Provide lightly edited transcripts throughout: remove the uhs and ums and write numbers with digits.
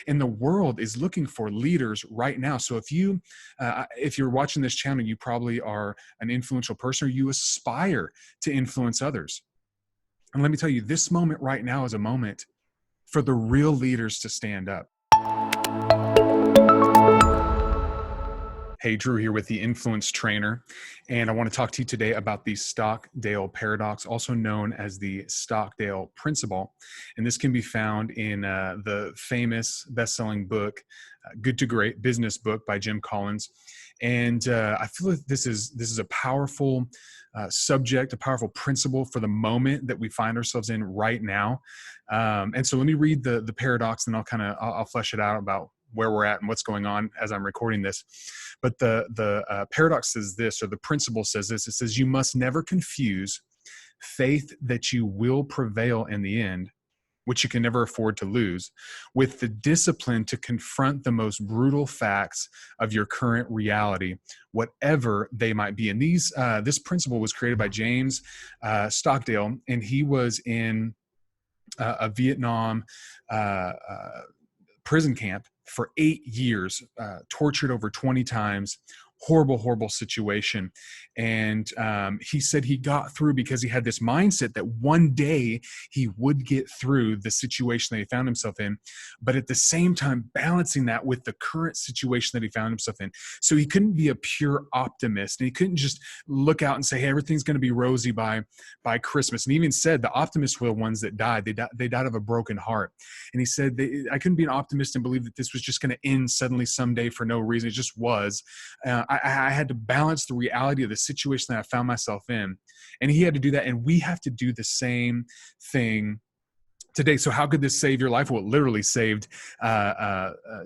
And the world is looking for leaders right now. So if you're watching this channel, you probably are an influential person, or you aspire to influence others. And let me tell you, this moment right now is a moment for the real leaders to stand up. Hey, Drew here with the Influence Trainer, and I want to talk to you today about the Stockdale Paradox, also known as the Stockdale Principle. And this can be found in the famous best-selling book, Good to Great Business Book by Jim Collins. And I feel like this is a powerful subject, a powerful principle for the moment that we find ourselves in right now. And so let me read the paradox, and I'll flesh it out about where we're at and what's going on as I'm recording this. But the paradox says this, or the principle says this. It says, you must never confuse faith that you will prevail in the end, which you can never afford to lose, with the discipline to confront the most brutal facts of your current reality, whatever they might be. And this principle was created by James Stockdale, and he was in a Vietnam prison camp for 8 years, tortured over 20 times, horrible situation. And he said he got through because he had this mindset that one day he would get through the situation that he found himself in, but at the same time balancing that with the current situation that he found himself in. So he couldn't be a pure optimist, and he couldn't just look out and say, hey, everything's going to be rosy by Christmas. And he even said the optimists were the ones that died. They died of a broken heart. And he said, I couldn't be an optimist and believe that this was just going to end suddenly someday for no reason. It just was. I had to balance the reality of the situation that I found myself in. And he had to do that. And we have to do the same thing today. So how could this save your life? Well, it literally saved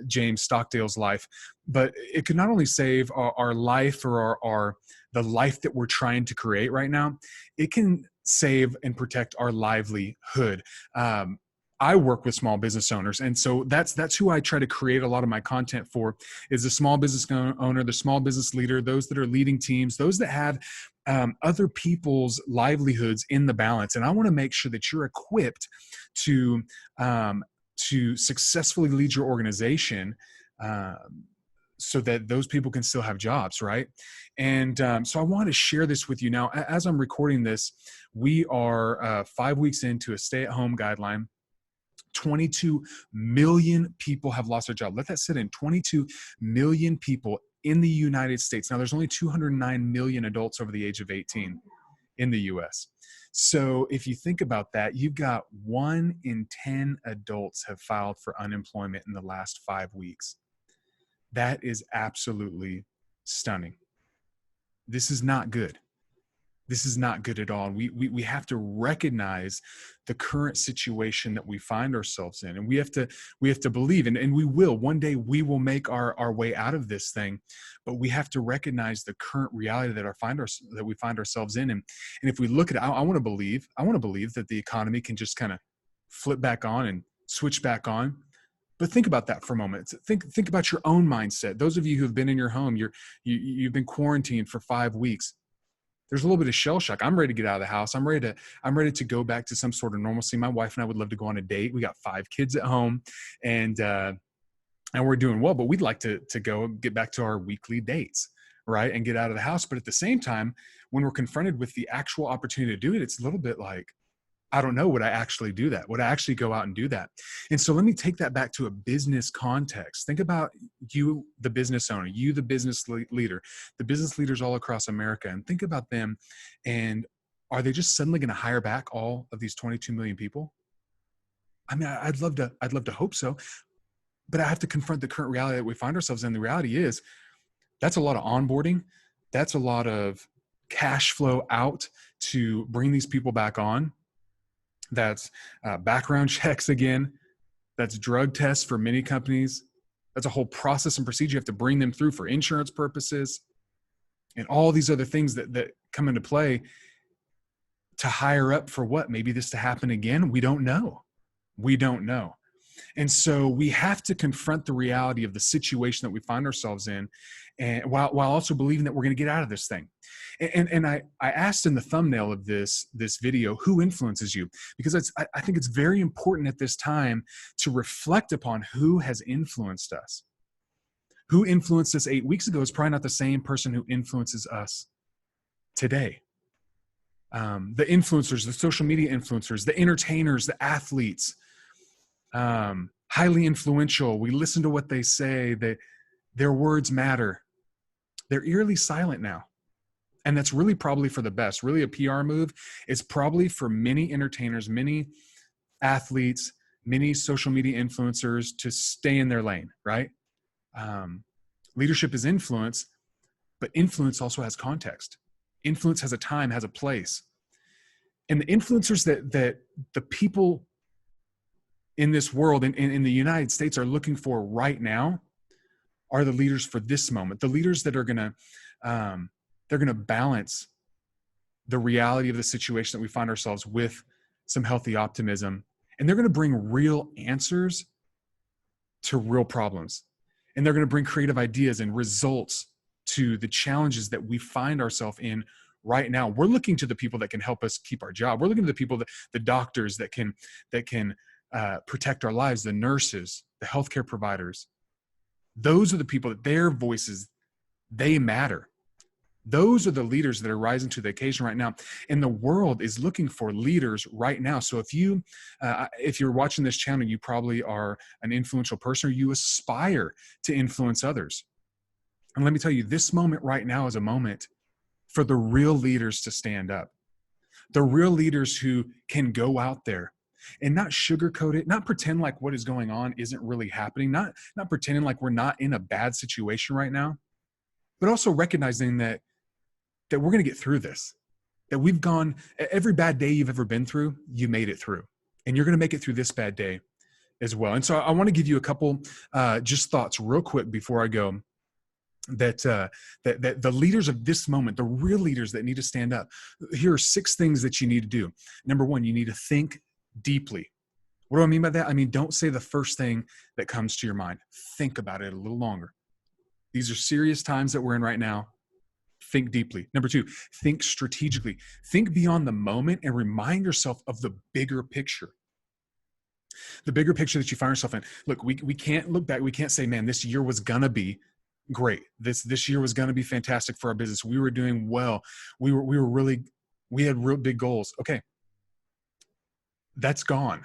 James Stockdale's life. But it could not only save our life, or the life that we're trying to create right now, it can save and protect our livelihood. I work with small business owners. And so that's who I try to create a lot of my content for, is the small business owner, the small business leader, those that are leading teams, those that have other people's livelihoods in the balance. And I want to make sure that you're equipped to successfully lead your organization, so that those people can still have jobs, right? And so I want to share this with you now. As I'm recording this, we are 5 weeks into a stay-at-home guideline. 22 million people have lost their job. Let that sit in. 22 million people in the United States. Now, there's only 209 million adults over the age of 18 in the US. So if you think about that, you've got 1 in 10 adults have filed for unemployment in the last 5 weeks. That is absolutely stunning. This is not good. This is not good at all. And we have to recognize the current situation that we find ourselves in. And we have to believe, and we will. One day we will make our way out of this thing, but we have to recognize the current reality that we find ourselves in. And if we look at it, I want to believe that the economy can just kind of flip back on and switch back on. But think about that for a moment. Think about your own mindset. Those of you who have been in your home, you've been quarantined for 5 weeks. There's a little bit of shell shock. I'm ready to get out of the house. I'm ready to go back to some sort of normalcy. My wife and I would love to go on a date. We got 5 kids at home, and we're doing well, but we'd like to go get back to our weekly dates, right? And get out of the house. But at the same time, when we're confronted with the actual opportunity to do it, it's a little bit like, I don't know, would I actually do that? Would I actually go out and do that? And so let me take that back to a business context. Think about you, the business owner, you, the business leader, the business leaders all across America, and think about them. And are they just suddenly going to hire back all of these 22 million people? I mean, I'd love to hope so, but I have to confront the current reality that we find ourselves in. The reality is that's a lot of onboarding. That's a lot of cash flow out to bring these people back on. That's background checks again. That's drug tests for many companies. That's a whole process and procedure you have to bring them through for insurance purposes, and all these other things that come into play to hire up for what? Maybe this to happen again? We don't know. And so we have to confront the reality of the situation that we find ourselves in, and while also believing that we're going to get out of this thing. And I asked in the thumbnail of this video, who influences you? Because I think it's very important at this time to reflect upon who has influenced us. Who influenced us 8 weeks ago is probably not the same person who influences us today. The influencers, the social media influencers, the entertainers, the athletes, highly influential. We listen to what they say, that their words matter. They're eerily silent now. And that's really probably for the best. Really a PR move. It's probably for many entertainers, many athletes, many social media influencers to stay in their lane, right? Leadership is influence, but influence also has context. Influence has a time, has a place. And the influencers that the people in this world, in the United States, are looking for right now are the leaders for this moment. The leaders that are gonna, they're gonna balance the reality of the situation that we find ourselves with some healthy optimism. And they're gonna bring real answers to real problems. And they're gonna bring creative ideas and results to the challenges that we find ourselves in right now. We're looking to the people that can help us keep our job. We're looking to the people, the doctors that can protect our lives, the nurses, the healthcare providers. Those are the people that their voices, they matter. Those are the leaders that are rising to the occasion right now. And the world is looking for leaders right now. So if you're watching this channel, you probably are an influential person, or you aspire to influence others. And let me tell you, this moment right now is a moment for the real leaders to stand up. The real leaders who can go out there and not sugarcoat it, not pretend like what is going on isn't really happening, not pretending like we're not in a bad situation right now, but also recognizing that we're going to get through this, that we've gone, every bad day you've ever been through, you made it through, and you're going to make it through this bad day as well. And so I want to give you a couple just thoughts real quick before I go, that the leaders of this moment, the real leaders that need to stand up, here are 6 things that you need to do. Number 1, you need to think deeply. What do I mean by that? I mean, don't say the first thing that comes to your mind. Think about it a little longer. These are serious times that we're in right now. Think deeply. Number 2, think strategically. Think beyond the moment and remind yourself of the bigger picture. The bigger picture that you find yourself in. Look, we can't look back. We can't say, man, this year was going to be great. This year was going to be fantastic for our business. We were doing well. We had real big goals. Okay. That's gone.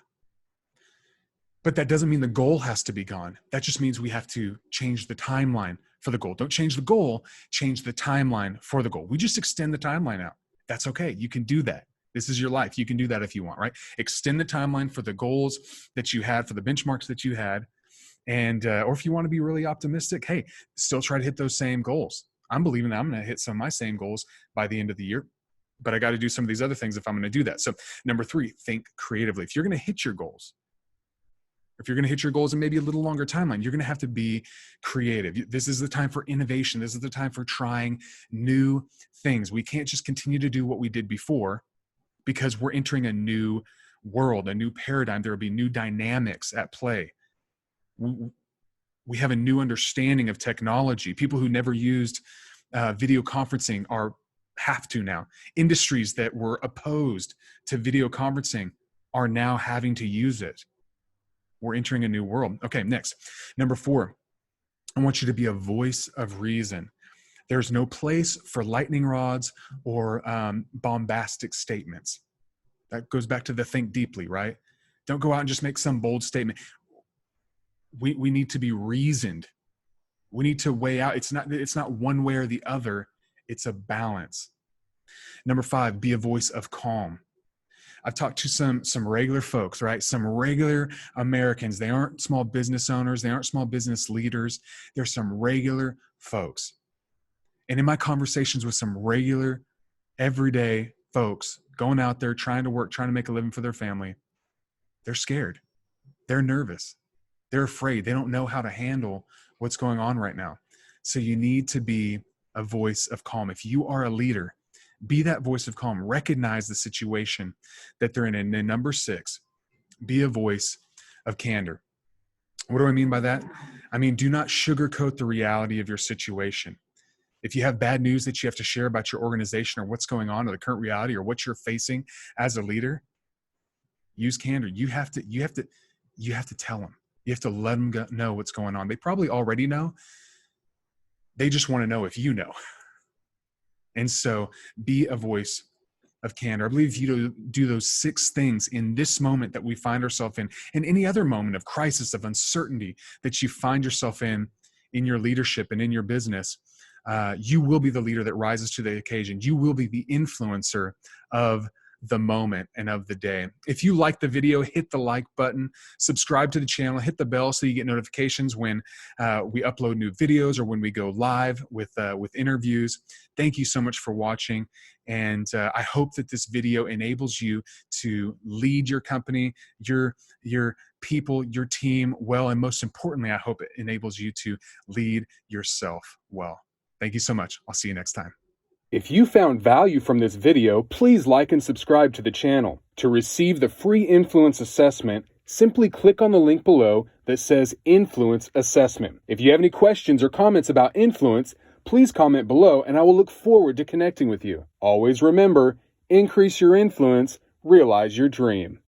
But that doesn't mean the goal has to be gone. That just means we have to change the timeline for the goal. Don't change the goal, change the timeline for the goal. We just extend the timeline out. That's okay. You can do that. This is your life. You can do that if you want, right? Extend the timeline for the goals that you had, for the benchmarks that you had. And, or if you want to be really optimistic, hey, still try to hit those same goals. I'm believing that I'm going to hit some of my same goals by the end of the year, but I got to do some of these other things if I'm going to do that. So number 3, think creatively. If you're going to hit your goals, in maybe a little longer timeline, you're going to have to be creative. This is the time for innovation. This is the time for trying new things. We can't just continue to do what we did before, because we're entering a new world, a new paradigm. There will be new dynamics at play. We have a new understanding of technology. People who never used video conferencing have to now. Industries that were opposed to video conferencing are now having to use it. We're entering a new world. Okay, next. Number 4, I want you to be a voice of reason. There's no place for lightning rods or bombastic statements. That goes back to the think deeply, right? Don't go out and just make some bold statement. We need to be reasoned. We need to weigh out. It's not one way or the other. It's a balance. Number 5, be a voice of calm. I've talked to some regular folks, right? Some regular Americans. They aren't small business owners. They aren't small business leaders. They're some regular folks. And in my conversations with some regular, everyday folks going out there, trying to work, trying to make a living for their family, they're scared. They're nervous. They're afraid. They don't know how to handle what's going on right now. So you need to be a voice of calm. If you are a leader, be that voice of calm. Recognize the situation that they're in. And then number 6, be a voice of candor. What do I mean by that? I mean, do not sugarcoat the reality of your situation. If you have bad news that you have to share about your organization or what's going on or the current reality or what you're facing as a leader, use candor. You have to tell them. You have to let them know what's going on. They probably already know. They just want to know if you know. And so be a voice of candor. I believe if you do those 6 things in this moment that we find ourselves in, and any other moment of crisis, of uncertainty that you find yourself in your leadership and in your business, you will be the leader that rises to the occasion. You will be the influencer of the moment and of the day. If you like the video, hit the like button, subscribe to the channel, hit the bell so you get notifications when we upload new videos or when we go live with interviews. Thank you so much for watching. And I hope that this video enables you to lead your company, your people, your team well. And most importantly, I hope it enables you to lead yourself well. Thank you so much. I'll see you next time. If you found value from this video, please like and subscribe to the channel. To receive the free influence assessment, simply click on the link below that says Influence Assessment. If you have any questions or comments about influence, please comment below and I will look forward to connecting with you. Always remember, increase your influence, realize your dream.